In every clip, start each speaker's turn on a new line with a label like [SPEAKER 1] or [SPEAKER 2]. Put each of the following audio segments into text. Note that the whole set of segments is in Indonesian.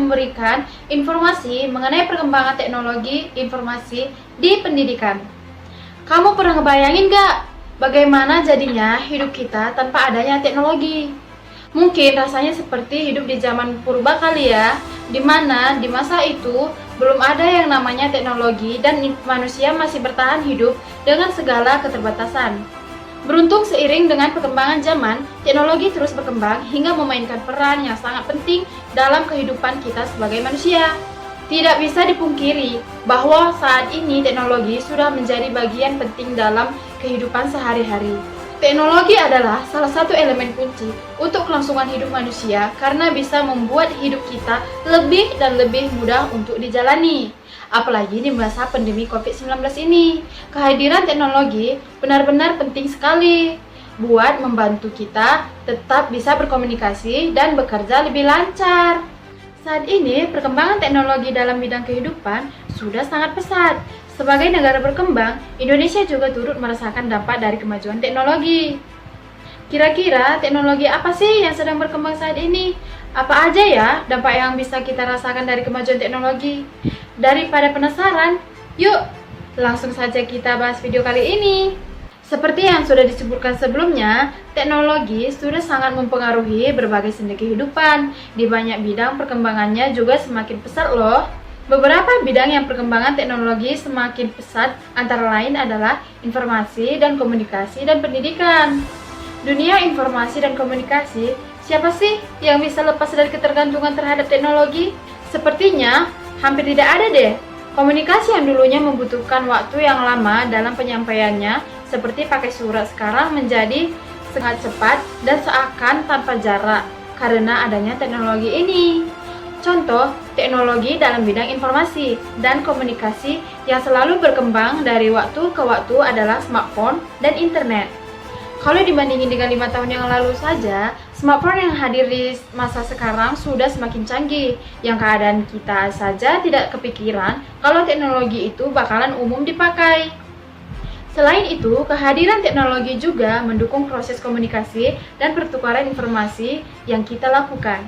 [SPEAKER 1] memberikan informasi mengenai perkembangan teknologi informasi di pendidikan. Kamu pernah ngebayangin gak bagaimana jadinya hidup kita tanpa adanya teknologi? Mungkin rasanya seperti hidup di zaman purba kali ya, di mana di masa itu belum ada yang namanya teknologi dan manusia masih bertahan hidup dengan segala keterbatasan. Beruntung seiring dengan perkembangan zaman, teknologi terus berkembang hingga memainkan peran yang sangat penting dalam kehidupan kita sebagai manusia. Tidak bisa dipungkiri bahwa saat ini teknologi sudah menjadi bagian penting dalam kehidupan sehari-hari. Teknologi adalah salah satu elemen kunci untuk kelangsungan hidup manusia karena bisa membuat hidup kita lebih dan lebih mudah untuk dijalani. Apalagi di masa pandemi COVID-19 ini, kehadiran teknologi benar-benar penting sekali buat membantu kita tetap bisa berkomunikasi dan bekerja lebih lancar. Saat ini, perkembangan teknologi dalam bidang kehidupan sudah sangat pesat. Sebagai negara berkembang, Indonesia juga turut merasakan dampak dari kemajuan teknologi. Kira-kira teknologi apa sih yang sedang berkembang saat ini? Apa aja ya dampak yang bisa kita rasakan dari kemajuan teknologi? Daripada penasaran, yuk langsung saja kita bahas video kali ini. Seperti yang sudah disebutkan sebelumnya, teknologi sudah sangat mempengaruhi berbagai sendi kehidupan. Di banyak bidang perkembangannya juga semakin pesat loh. Beberapa bidang yang perkembangan teknologi semakin pesat antara lain adalah informasi dan komunikasi dan pendidikan. Dunia informasi dan komunikasi, siapa sih yang bisa lepas dari ketergantungan terhadap teknologi? Sepertinya hampir tidak ada deh. Komunikasi yang dulunya membutuhkan waktu yang lama dalam penyampaiannya, seperti pakai surat, sekarang menjadi sangat cepat dan seakan tanpa jarak karena adanya teknologi ini. Contoh, teknologi dalam bidang informasi dan komunikasi yang selalu berkembang dari waktu ke waktu adalah smartphone dan internet. Kalau dibandingin dengan 5 tahun yang lalu saja, smartphone yang hadir di masa sekarang sudah semakin canggih, yang keadaan kita saja tidak kepikiran kalau teknologi itu bakalan umum dipakai. Selain itu, kehadiran teknologi juga mendukung proses komunikasi dan pertukaran informasi yang kita lakukan.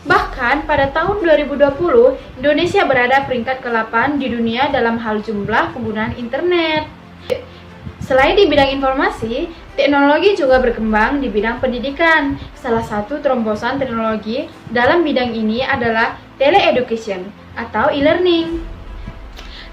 [SPEAKER 1] Bahkan pada tahun 2020, Indonesia berada peringkat ke-8 di dunia dalam hal jumlah penggunaan internet. Selain di bidang informasi, teknologi juga berkembang di bidang pendidikan. Salah satu terobosan teknologi dalam bidang ini adalah teleeducation atau e-learning.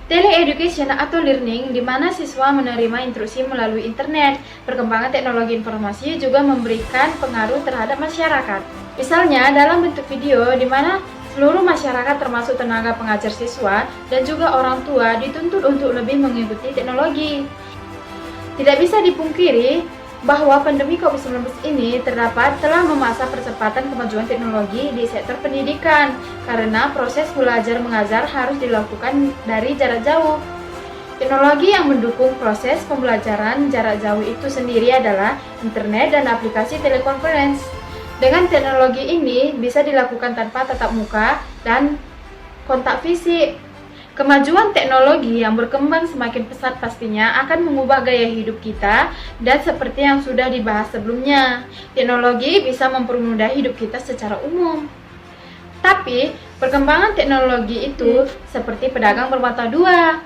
[SPEAKER 1] Teleeducation atau learning di mana siswa menerima instruksi melalui internet. Perkembangan teknologi informasi juga memberikan pengaruh terhadap masyarakat. Misalnya dalam bentuk video di mana seluruh masyarakat termasuk tenaga pengajar siswa dan juga orang tua dituntut untuk lebih mengikuti teknologi. Tidak bisa dipungkiri bahwa pandemi COVID-19 ini telah memaksa percepatan kemajuan teknologi di sektor pendidikan karena proses belajar mengajar harus dilakukan dari jarak jauh. Teknologi yang mendukung proses pembelajaran jarak jauh itu sendiri adalah internet dan aplikasi telekonferensi. Dengan teknologi ini bisa dilakukan tanpa tatap muka dan kontak fisik. Kemajuan teknologi yang berkembang semakin pesat pastinya akan mengubah gaya hidup kita dan seperti yang sudah dibahas sebelumnya, teknologi bisa mempermudah hidup kita secara umum. Tapi, perkembangan teknologi itu seperti pedang bermata dua.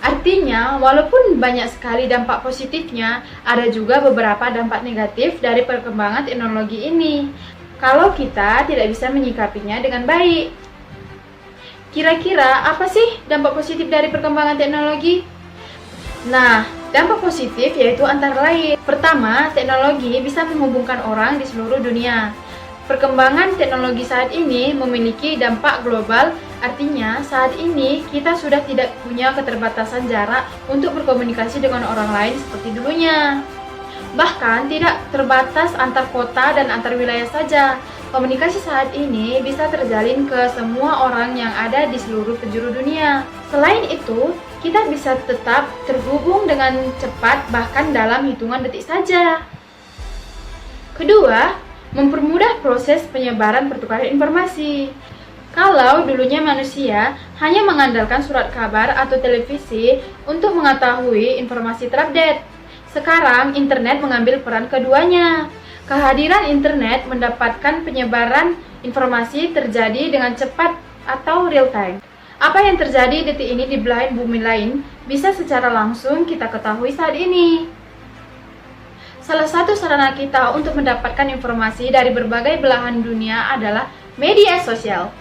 [SPEAKER 1] Artinya, walaupun banyak sekali dampak positifnya, ada juga beberapa dampak negatif dari perkembangan teknologi ini kalau kita tidak bisa menyikapinya dengan baik. Kira-kira apa sih dampak positif dari perkembangan teknologi? Nah, dampak positif yaitu antara lain. Pertama, teknologi bisa menghubungkan orang di seluruh dunia. Perkembangan teknologi saat ini memiliki dampak global, artinya saat ini kita sudah tidak punya keterbatasan jarak untuk berkomunikasi dengan orang lain seperti dulunya. Bahkan tidak terbatas antar kota dan antar wilayah saja. Komunikasi saat ini bisa terjalin ke semua orang yang ada di seluruh penjuru dunia. Selain itu, kita bisa tetap terhubung dengan cepat bahkan dalam hitungan detik saja. Kedua, mempermudah proses penyebaran pertukaran informasi. Kalau dulunya manusia hanya mengandalkan surat kabar atau televisi untuk mengetahui informasi terupdate, sekarang internet mengambil peran keduanya. Kehadiran internet mendapatkan penyebaran informasi terjadi dengan cepat atau real time. Apa yang terjadi detik ini di belahan bumi lain bisa secara langsung kita ketahui saat ini. Salah satu sarana kita untuk mendapatkan informasi dari berbagai belahan dunia adalah media sosial.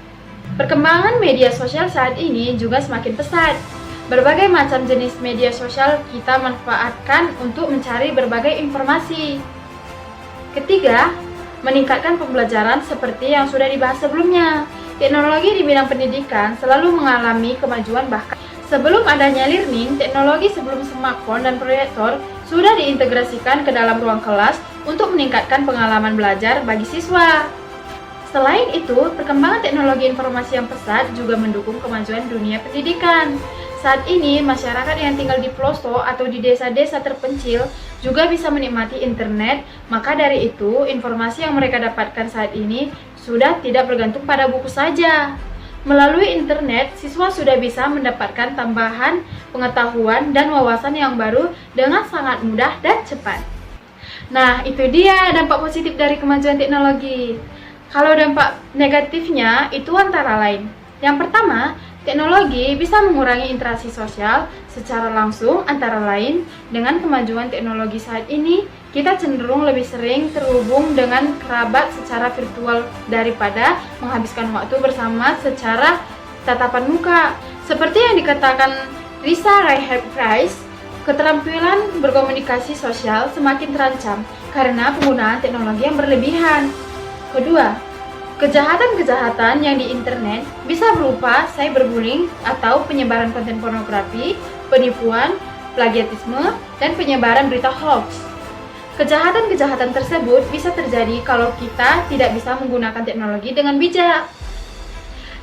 [SPEAKER 1] Perkembangan media sosial saat ini juga semakin pesat. Berbagai macam jenis media sosial kita manfaatkan untuk mencari berbagai informasi. Ketiga, meningkatkan pembelajaran seperti yang sudah dibahas sebelumnya. Teknologi di bidang pendidikan selalu mengalami kemajuan, bahkan sebelum adanya learning, teknologi sebelum smartphone dan proyektor sudah diintegrasikan ke dalam ruang kelas untuk meningkatkan pengalaman belajar bagi siswa. Selain itu, perkembangan teknologi informasi yang pesat juga mendukung kemajuan dunia pendidikan. Saat ini, masyarakat yang tinggal di pelosok atau di desa-desa terpencil juga bisa menikmati internet, maka dari itu, informasi yang mereka dapatkan saat ini sudah tidak bergantung pada buku saja. Melalui internet, siswa sudah bisa mendapatkan tambahan pengetahuan dan wawasan yang baru dengan sangat mudah dan cepat. Nah, itu dia dampak positif dari kemajuan teknologi. Kalau dampak negatifnya itu antara lain. Yang pertama, teknologi bisa mengurangi interaksi sosial secara langsung, antara lain dengan kemajuan teknologi saat ini, kita cenderung lebih sering terhubung dengan kerabat secara virtual daripada menghabiskan waktu bersama secara tatapan muka. Seperti yang dikatakan Risa Ray-Harris, keterampilan berkomunikasi sosial semakin terancam karena penggunaan teknologi yang berlebihan. Kedua, kejahatan-kejahatan yang di internet bisa berupa cyberbullying atau penyebaran konten pornografi, penipuan, plagiatisme, dan penyebaran berita hoax. Kejahatan-kejahatan tersebut bisa terjadi kalau kita tidak bisa menggunakan teknologi dengan bijak.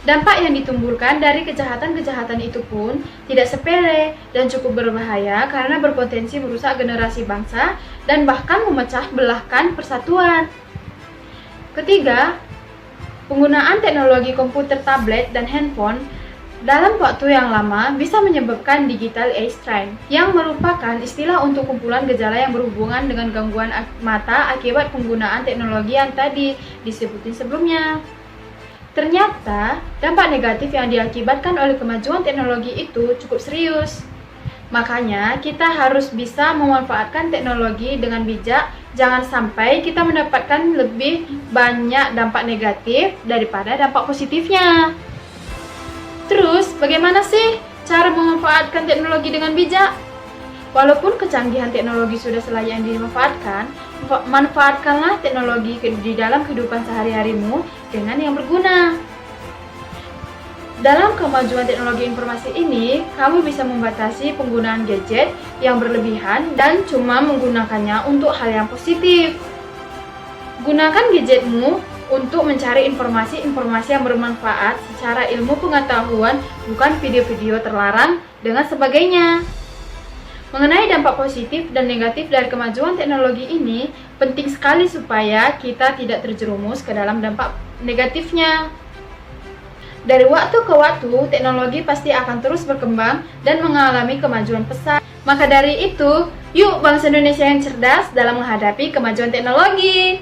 [SPEAKER 1] Dampak yang ditimbulkan dari kejahatan-kejahatan itu pun tidak sepele dan cukup berbahaya karena berpotensi merusak generasi bangsa dan bahkan memecah belahkan persatuan. Ketiga, penggunaan teknologi komputer, tablet, dan handphone dalam waktu yang lama bisa menyebabkan digital eye strain, yang merupakan istilah untuk kumpulan gejala yang berhubungan dengan gangguan mata akibat penggunaan teknologi yang tadi disebutin sebelumnya. Ternyata, dampak negatif yang diakibatkan oleh kemajuan teknologi itu cukup serius. Makanya, kita harus bisa memanfaatkan teknologi dengan bijak. Jangan sampai kita mendapatkan lebih banyak dampak negatif daripada dampak positifnya. Terus, bagaimana sih cara memanfaatkan teknologi dengan bijak? Walaupun kecanggihan teknologi sudah selayaknya dimanfaatkan, manfaatkanlah teknologi di dalam kehidupan sehari-harimu dengan yang berguna. Dalam kemajuan teknologi informasi ini, kamu bisa membatasi penggunaan gadget yang berlebihan dan cuma menggunakannya untuk hal yang positif. Gunakan gadgetmu untuk mencari informasi-informasi yang bermanfaat secara ilmu pengetahuan, bukan video-video terlarang dengan sebagainya. Mengenai dampak positif dan negatif dari kemajuan teknologi ini, penting sekali supaya kita tidak terjerumus ke dalam dampak negatifnya. Dari waktu ke waktu, teknologi pasti akan terus berkembang dan mengalami kemajuan pesat. Maka dari itu, yuk bangsa Indonesia yang cerdas dalam menghadapi kemajuan teknologi.